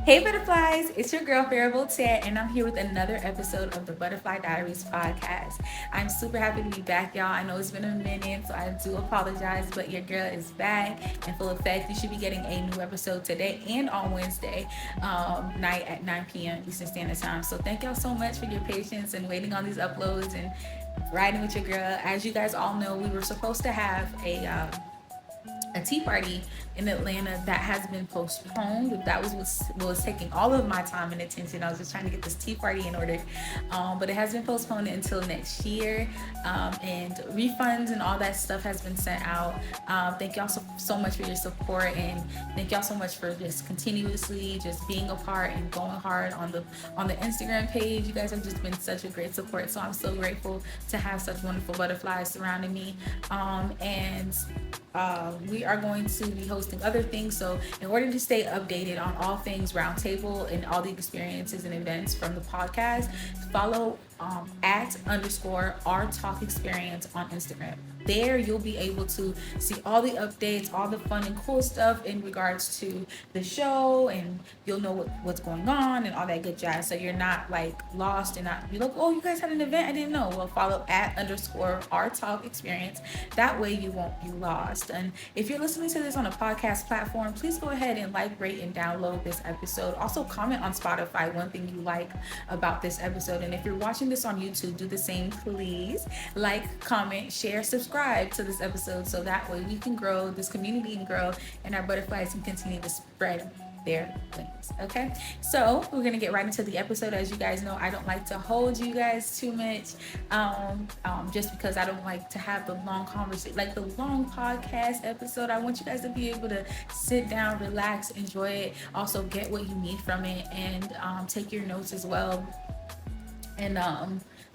Hey Butterflies, it's your girl Farah, and I'm here with another episode of the Butterfly Diaries Podcast. I'm super happy to be back, y'all. I know it's been a minute, so I do apologize, but your girl is back in full effect. You should be getting a new episode today and on Wednesday night at 9 p.m. Eastern Standard Time. So thank y'all so much for your patience and waiting on these uploads and riding with your girl. As you guys all know, we were supposed to have a tea party in Atlanta that has been postponed. That was taking all of my time and attention. I was just trying to get this tea party in order, but it has been postponed until next year. And refunds and all that stuff has been sent out. Thank y'all so much for your support, and thank y'all so much for just continuously just being a part and going hard on the Instagram page. You guys have just been such a great support, so I'm so grateful to have such wonderful butterflies surrounding me. And we are going to be hosting other things. So in order to stay updated on all things roundtable and all the experiences and events from the podcast, follow at underscore our talk experience on Instagram. There you'll be able to see all the updates, all the fun and cool stuff in regards to the show, and you'll know what's going on and all that good jazz. So you're not like lost and not you're like, oh, you guys had an event, I didn't know. Well, follow at underscore our talk experience. That way you won't be lost. And if you're listening to this on a podcast platform, please go ahead and like, rate, and download this episode. Also comment on Spotify one thing you like about this episode. And if you're watching this on YouTube, do the same, please. Like, comment, share, subscribe to this episode, so that way we can grow, this community can grow, and our butterflies can continue to spread their wings. Okay, so we're gonna get right into the episode. As you guys know, I don't like to hold you guys too much, just because I don't like to have the long conversation, like the long podcast episode. I want you guys to be able to sit down, relax, enjoy it, also get what you need from it, and take your notes as well. And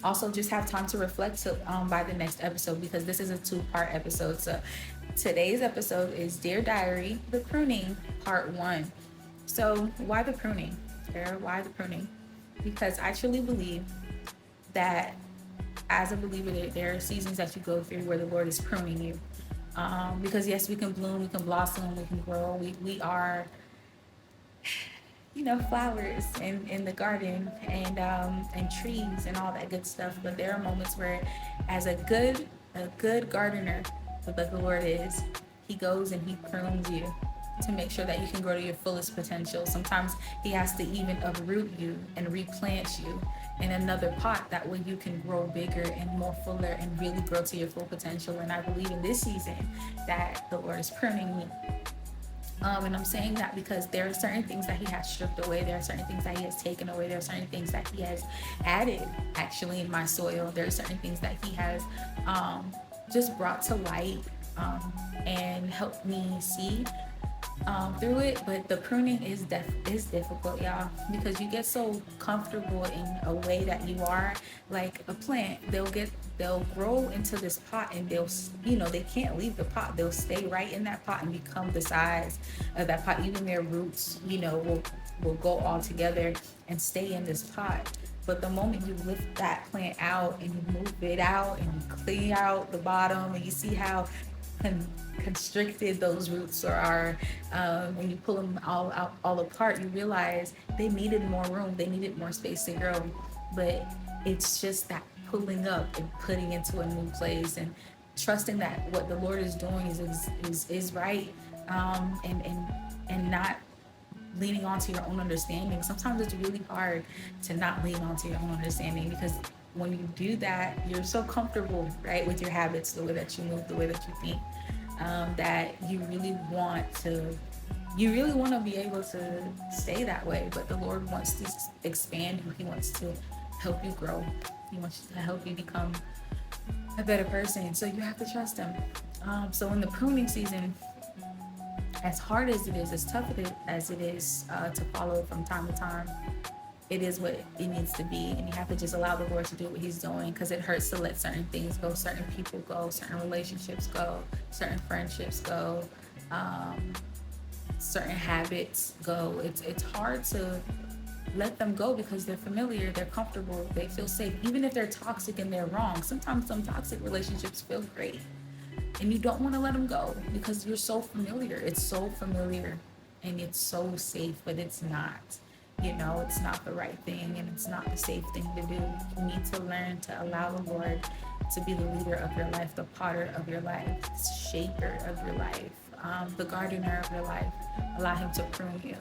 also just have time to reflect by the next episode, because this is a 2-part episode. So today's episode is Dear Diary, the Pruning, Part 1. So why the pruning? Sarah, why the pruning? Because I truly believe that as a believer, there are seasons that you go through where the Lord is pruning you. Because yes, we can bloom, we can blossom, we can grow. We are, flowers in the garden, and trees and all that good stuff. But there are moments where, as a good gardener, like the Lord is, He goes and He prunes you to make sure that you can grow to your fullest potential. Sometimes He has to even uproot you and replant you in another pot. That way you can grow bigger and more fuller and really grow to your full potential. And I believe in this season that the Lord is pruning me. And I'm saying that because there are certain things that He has stripped away. There are certain things that He has taken away. There are certain things that He has added actually in my soil. There are certain things that He has just brought to light, and helped me see through it. But the pruning is difficult, y'all, because you get so comfortable in a way that you are like a plant. They'll grow into this pot, and they can't leave the pot. They'll stay right in that pot and become the size of that pot. Even their roots, will go all together and stay in this pot. But the moment you lift that plant out and you move it out and you clean out the bottom, and you see how constricted those roots are, when you pull them all apart, you realize they needed more room, they needed more space to grow. But it's just that pulling up and putting into a new place, and trusting that what the Lord is doing is right, and not leaning onto your own understanding. Sometimes it's really hard to not lean onto your own understanding, because when you do that, you're so comfortable, right, with your habits, the way that you move, the way that you think, that you really want to be able to stay that way. But the Lord wants to expand you. He wants to help you grow. He wants to help you become a better person. So you have to trust Him. So in the pruning season, as hard as it is, as tough as it is to follow from time to time, it is what it needs to be. And you have to just allow the Lord to do what He's doing, because it hurts to let certain things go, certain people go, certain relationships go, certain friendships go, certain habits go. It's hard to let them go because they're familiar, they're comfortable, they feel safe, even if they're toxic and they're wrong. Sometimes some toxic relationships feel great, and you don't want to let them go because you're so familiar. It's so familiar. and it's so safe, but it's not. It's not the right thing, and it's not the safe thing to do. You need to learn to allow the Lord to be the leader of your life, the potter of your life, shaper of your life, the gardener of your life. Allow him to prune you.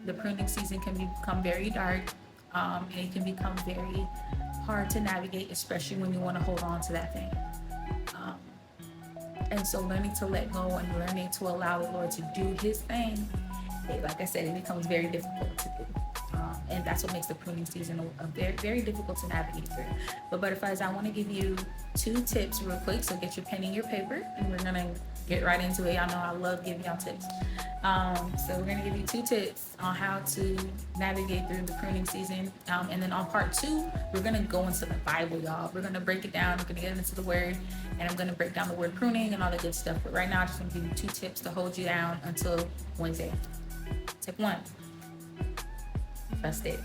The pruning season can become very dark, and it can become very hard to navigate, especially when you want to hold on to that thing. Um, and so learning to let go and learning to allow the Lord to do his thing, like I said, it becomes very difficult to do. And that's what makes the pruning season a very, very difficult to navigate through. But butterflies, I want to give you 2 tips real quick. So get your pen and your paper, and we're gonna get right into it. Y'all know I love giving y'all tips. So we're gonna give you 2 tips on how to navigate through the pruning season. And then on part 2, we're gonna go into the Bible, y'all. We're gonna break it down. We're gonna get into the word, and I'm gonna break down the word pruning and all the good stuff. But right now, I just want to give you 2 tips to hold you down until Wednesday. Tip 1. Trust it.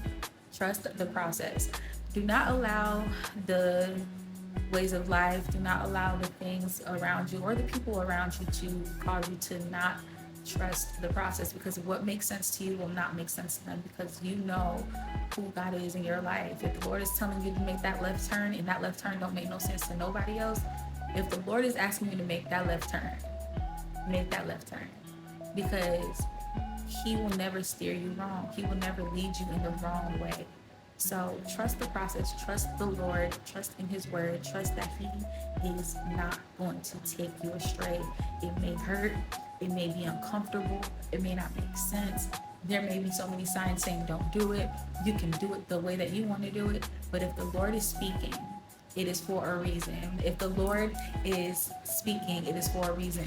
Trust the process. Do not allow the ways of life, do not allow the things around you or the people around you to cause you to not trust the process, because what makes sense to you will not make sense to them, because you know who God is in your life. If the Lord is telling you to make that left turn, and that left turn don't make no sense to nobody else, if the Lord is asking you to make that left turn, make that left turn, because he will never steer you wrong. He will never lead you in the wrong way. So trust the process, trust the Lord, trust in his word, trust that he is not going to take you astray. It may hurt, it may be uncomfortable, it may not make sense. There may be so many signs saying don't do it. You can do it the way that you want to do it. But if the Lord is speaking, it is for a reason. If the Lord is speaking, it is for a reason.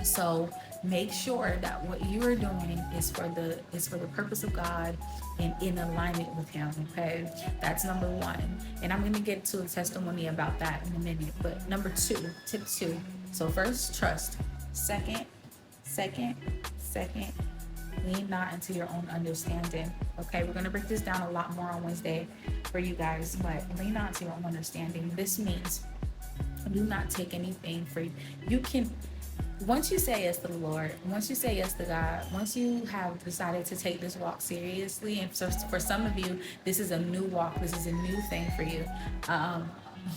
So make sure that what you are doing is for the purpose of God and in alignment with him. Okay, that's number 1, and I'm going to get to a testimony about that in a minute. But number 2, tip 2. So first, trust. Second, lean not into your own understanding. Okay, we're going to break this down a lot more on Wednesday for you guys, but lean not to your own understanding. This means do not take anything for you. Once you say yes to the Lord, once you say yes to God, once you have decided to take this walk seriously, and so for some of you, this is a new walk, this is a new thing for you.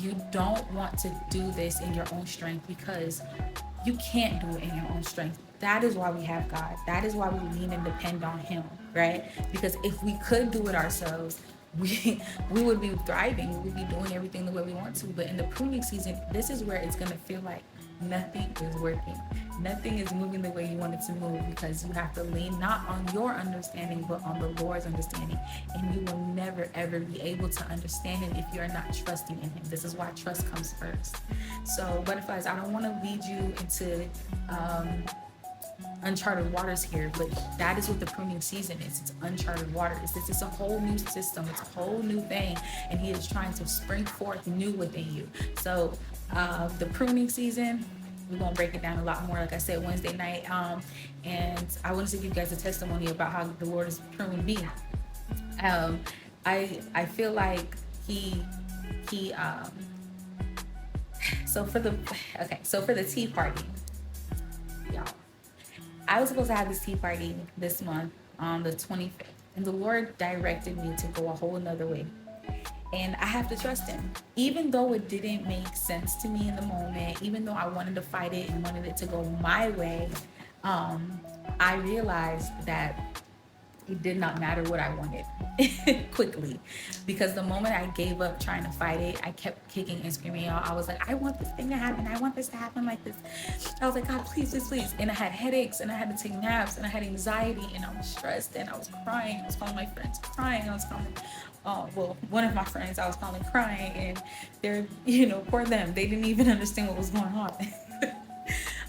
You don't want to do this in your own strength, because you can't do it in your own strength. That is why we have God. That is why we lean and depend on him, right? Because if we could do it ourselves, we would be thriving. We would be doing everything the way we want to. But in the pruning season, this is where it's going to feel like nothing is working. Nothing is moving the way you want it to move, because you have to lean not on your understanding, but on the Lord's understanding. And you will never, ever be able to understand him if you are not trusting in him. This is why trust comes first. So, butterflies, I don't want to lead you into uncharted waters here, but that is what the pruning season is. It's uncharted waters. This is a whole new system. It's a whole new thing, and he is trying to spring forth new within you. So the pruning season, we're gonna break it down a lot more, like I said, Wednesday night. And I wanted to give you guys a testimony about how the Lord is pruning me. I feel like he so for the tea party, y'all, I was supposed to have this tea party this month on the 25th, and the Lord directed me to go a whole another way. And I have to trust him. Even though it didn't make sense to me in the moment, even though I wanted to fight it and wanted it to go my way, I realized that it did not matter what I wanted quickly. Because the moment I gave up trying to fight it, I kept kicking and screaming out. I was like, I want this thing to happen. I want this to happen like this. I was like, God, please, please, please. And I had headaches, and I had to take naps, and I had anxiety, and I was stressed, and I was crying. I was calling my friends crying. I was calling one of my friends, I was calling crying, and they're, poor them. They didn't even understand what was going on.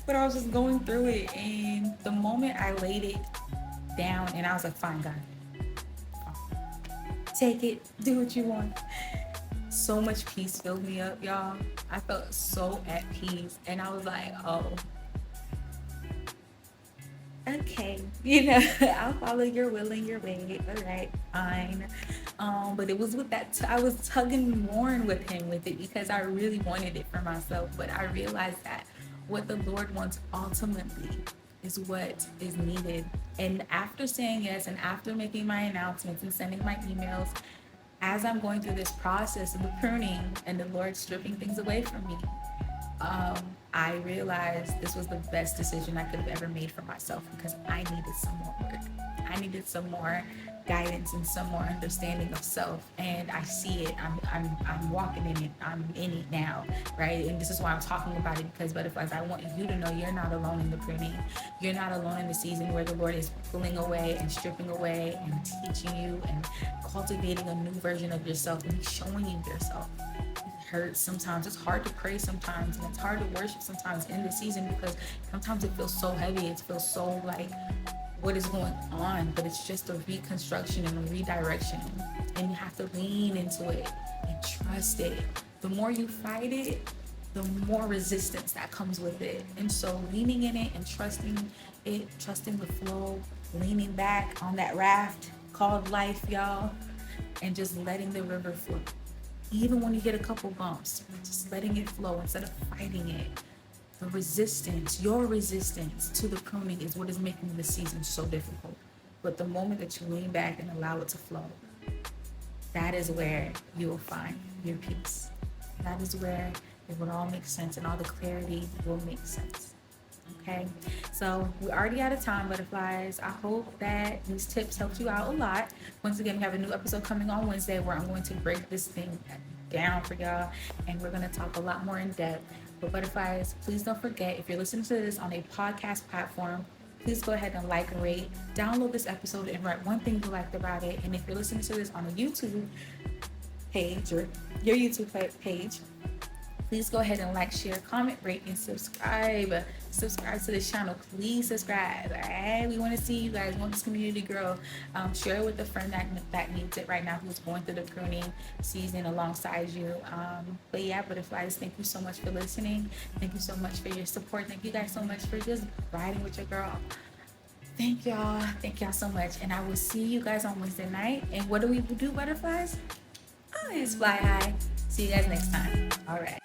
But I was just going through it, and the moment I laid it down, and I was like, fine, God, take it, do what you want. So much peace filled me up, y'all. I felt so at peace, and I was like, oh, okay, I'll follow your will and your way. All right, fine. But it was with that, I was tugging and warring with him with it, because I really wanted it for myself. But I realized that what the Lord wants ultimately is what is needed. And after saying yes and after making my announcements and sending my emails, as I'm going through this process of the pruning and the Lord stripping things away from me, I realized this was the best decision I could have ever made for myself, because I needed some more work. I needed some more guidance and some more understanding of self, and I see it. I'm walking in it. I'm in it now, right? And this is why I'm talking about it, because butterflies, I want you to know you're not alone in the pruning. You're not alone in the season where the Lord is pulling away and stripping away and teaching you and cultivating a new version of yourself, and He's showing you yourself. Hurts sometimes. It's hard to pray sometimes, and it's hard to worship sometimes in the season, because sometimes it feels so heavy. It feels so like, what is going on? But it's just a reconstruction and a redirection, and you have to lean into it and trust it. The more you fight it, the more resistance that comes with it. And so leaning in it and trusting it, trusting the flow, leaning back on that raft called life, y'all, and just letting the river flow. Even when you get a couple bumps, just letting it flow instead of fighting it. The resistance, your resistance to the pruning is what is making the season so difficult. But the moment that you lean back and allow it to flow, that is where you will find your peace. That is where it will all make sense, and all the clarity will make sense. Okay, so we're already out of time, butterflies. I hope that these tips helped you out a lot. Once again, we have a new episode coming on Wednesday where I'm going to break this thing down for y'all, and we're going to talk a lot more in depth. But butterflies, please don't forget, if you're listening to this on a podcast platform, please go ahead and like and rate. Download this episode and write one thing you liked about it. And if you're listening to this on a YouTube page or your YouTube page, please go ahead and like, share, comment, rate, and subscribe. Subscribe to this channel. Please subscribe. All right? We want to see you guys. We want this community to grow. Share it with a friend that needs it right now, who's going through the pruning season alongside you. But yeah, butterflies, thank you so much for listening. Thank you so much for your support. Thank you guys so much for just riding with your girl. Thank y'all. Thank y'all so much. And I will see you guys on Wednesday night. And what do we do, butterflies? Always fly high. See you guys next time. All right.